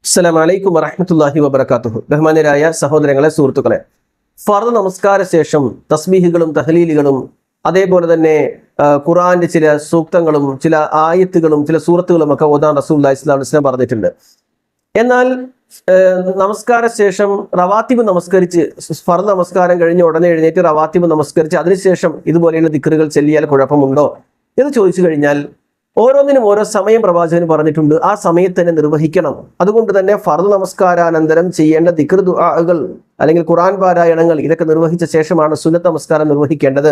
അസ്സലാമു അലൈക്കും വറഹ്മത്തുള്ളാഹി വബറകാതുഹു. ബഹുമാന്യരായ സഹോദരങ്ങളെ, സുഹൃത്തുക്കളെ, ഫർദ് നമസ്കാര ശേഷം തസ്ബീഹുകളും തഹ്ലീലുകളും അതേപോലെ തന്നെ ഖുർആന്റെ ചില സൂക്തങ്ങളും ചില ആയത്തുകളും ചില സൂറത്തുകളും ഒക്കെ ഓതാൻ റസൂലുള്ളാഹി സ്വല്ലല്ലാഹു അലൈഹി വസല്ലം പറഞ്ഞിട്ടുണ്ട്. എന്നാൽ നമസ്കാര ശേഷം റവാത്തിബ് നമസ്കരിച്ച് ഫർദ് നമസ്കാരം കഴിഞ്ഞ് ഉടനെ എഴുന്നേറ്റ് റവാത്തിബ് നമസ്കരിച്ച് അതിനുശേഷം ഇതുപോലെയുള്ള ദിക്റുകൾ ചൊല്ലിയാൽ കുഴപ്പമുണ്ടോ എന്ന് ചോദിച്ചു കഴിഞ്ഞാൽ, ഓരോന്നിനും ഓരോ സമയം പ്രവാചകൻ പറഞ്ഞിട്ടുണ്ട്. ആ സമയത്ത് തന്നെ നിർവഹിക്കണം. അതുകൊണ്ട് തന്നെ ഫർദ് നമസ്കാരാനന്തരം ചെയ്യേണ്ട ദിക്ർ ദുആകൾ അല്ലെങ്കിൽ ഖുർആൻ പാരായണങ്ങൾ ഇതൊക്കെ നിർവഹിച്ച ശേഷമാണ് സുന്നത്ത് നമസ്കാരം നിർവഹിക്കേണ്ടത്.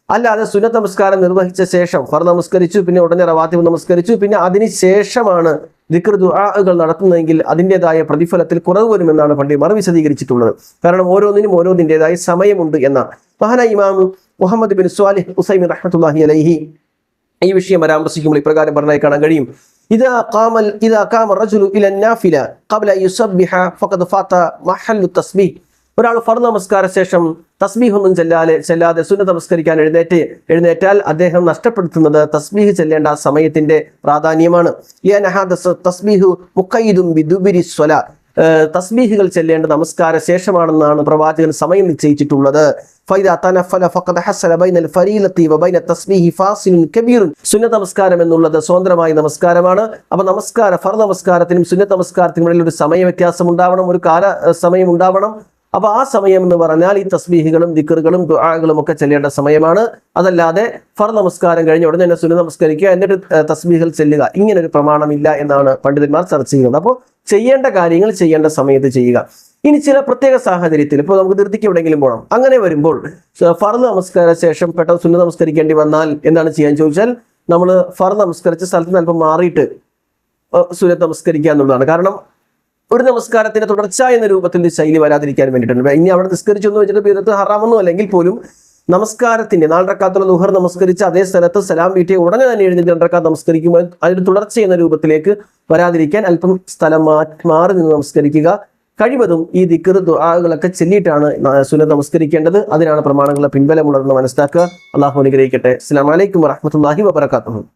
അല്ലാതെ സുന്നത്ത് നമസ്കാരം നിർവഹിച്ച ശേഷം ഫർദ് നമസ്കരിച്ചു, പിന്നെ ഉടനെ റവാത്തിബ് നമസ്കരിച്ചു, പിന്നെ അതിന് ശേഷമാണ് ദിക്ർ ദുആകൾ നടത്തുന്നതെങ്കിൽ അതിൻ്റെതായ പ്രതിഫലത്തിൽ കുറവ് വരുമെന്നാണ് പണ്ഡിതന്മാർ വിശദീകരിച്ചിട്ടുള്ളത്. കാരണം ഓരോന്നിനും ഓരോന്നിൻ്റെതായ സമയമുണ്ട് എന്നാണ്. മഹാനായ ഇമാം മുഹമ്മദ് ബിൻ സ്വാലിഹ് ഉസൈമി റഹ്മത്തുള്ളാഹി അലൈഹി ഈ വിഷയം പരാമർശിക്കുമ്പോൾ ഇപ്രകാരം പറഞ്ഞാൽ കാണാൻ കഴിയും: ഒരാൾ ഫർദ് നമസ്കാര ശേഷം തസ്ബീഹ് ഒന്നും ചെല്ലാതെ സുന്നത്ത് നമസ്കരിക്കാൻ എഴുന്നേറ്റാൽ അദ്ദേഹം നഷ്ടപ്പെടുത്തുന്നത് തസ്ബീഹ് ചെല്ലേണ്ട ആ സമയത്തിന്റെ പ്രാധാന്യമാണ്. തസ്ബീഹുകൾ ചെല്ലേണ്ട നമസ്കാര ശേഷമാണെന്നാണ് പ്രവാചകൻ സമയം നിശ്ചയിച്ചിട്ടുള്ളത്. സുന്നത്ത് നമസ്കാരം എന്നുള്ളത് സ്വതന്ത്രമായ നമസ്കാരമാണ്. അപ്പൊ ഫർദ് നമസ്കാരത്തിനും സുന്നത്ത് നമസ്കാരത്തിനും ഇടയിൽ ഒരു സമയ വ്യത്യാസം ഉണ്ടാവണം, ഒരു കാല സമയം ഉണ്ടാവണം. അപ്പൊ ആ സമയം എന്ന് പറഞ്ഞാൽ ഈ തസ്ബീഹുകളും ദിക്റുകളും ദുആകളും ഒക്കെ ചെല്ലേണ്ട സമയമാണ്. അതല്ലാതെ ഫർദ് നമസ്കാരം കഴിഞ്ഞ ഉടനെ തന്നെ സുന്നത്ത് നമസ്കരിക്കുക എന്നിട്ട് തസ്ബീഹുകൾ ചെല്ലുക, ഇങ്ങനെ ഒരു പ്രമാണമില്ല എന്നാണ് പണ്ഡിതന്മാർ ചർച്ച ചെയ്യുന്നത്. അപ്പോൾ ചെയ്യേണ്ട കാര്യങ്ങൾ ചെയ്യേണ്ട സമയത്ത് ചെയ്യുക. ഇനി ചില പ്രത്യേക സാഹചര്യത്തിൽ ഇപ്പോൾ നമുക്ക് ധൃതിക്ക് എവിടെയെങ്കിലും പോകണം, അങ്ങനെ വരുമ്പോൾ ഫർദ് നമസ്കാര ശേഷം പെട്ടെന്ന് സുന്നത്ത് നമസ്കരിക്കേണ്ടി വന്നാൽ എന്താണ് ചെയ്യാൻ ചോദിച്ചാൽ, നമ്മൾ ഫർദ് നമസ്കരിച്ച സ്ഥലത്ത് നിന്ന് അല്പം മാറിയിട്ട് സുന്നത്ത് നമസ്കരിക്കുക എന്നുള്ളതാണ്. കാരണം ഒരു നമസ്കാരത്തിന്റെ തുടർച്ച എന്ന രൂപത്തിൽ ശൈലി വരാതിരിക്കാൻ വേണ്ടിയിട്ടുണ്ട്. ഇനി അവിടെ നിസ്കരിച്ചു എന്ന് വെച്ചിട്ട് ബിദഅത്ത് ഹറാമൊന്നും അല്ലെങ്കിൽ പോലും നമസ്കാരത്തിന്റെ 4 റക്അത്തുള്ള ദുഹർ നമസ്കരിച്ച് അതേ സ്ഥലത്ത് സലാം വീട്ടിയ ഉടനെ തന്നെ എഴുന്നേറ്റ് 2 റക്അത്ത് നമസ്കരിക്കുമ്പോൾ അതിന്റെ തുടർച്ച എന്ന രൂപത്തിലേക്ക് വരാതിരിക്കാൻ അല്പം സ്ഥലം മാറി നിന്ന് നമസ്കരിക്കുക. കഴിവതും ഈ ദിക്ർ ദുആകളൊക്കെ ചൊല്ലിയിട്ടാണ് സുന്നത്ത് നമസ്കരിക്കേണ്ടത്. അതിനാണ് പ്രമാണങ്ങളുടെ പിൻബലമുള്ളതെന്ന് മനസ്സിലാക്കുക. അല്ലാഹു അനുഗ്രഹിക്കട്ടെ. അസ്സലാമു അലൈക്കും വറഹ്മത്തുള്ളാഹി വബറകാതുഹു.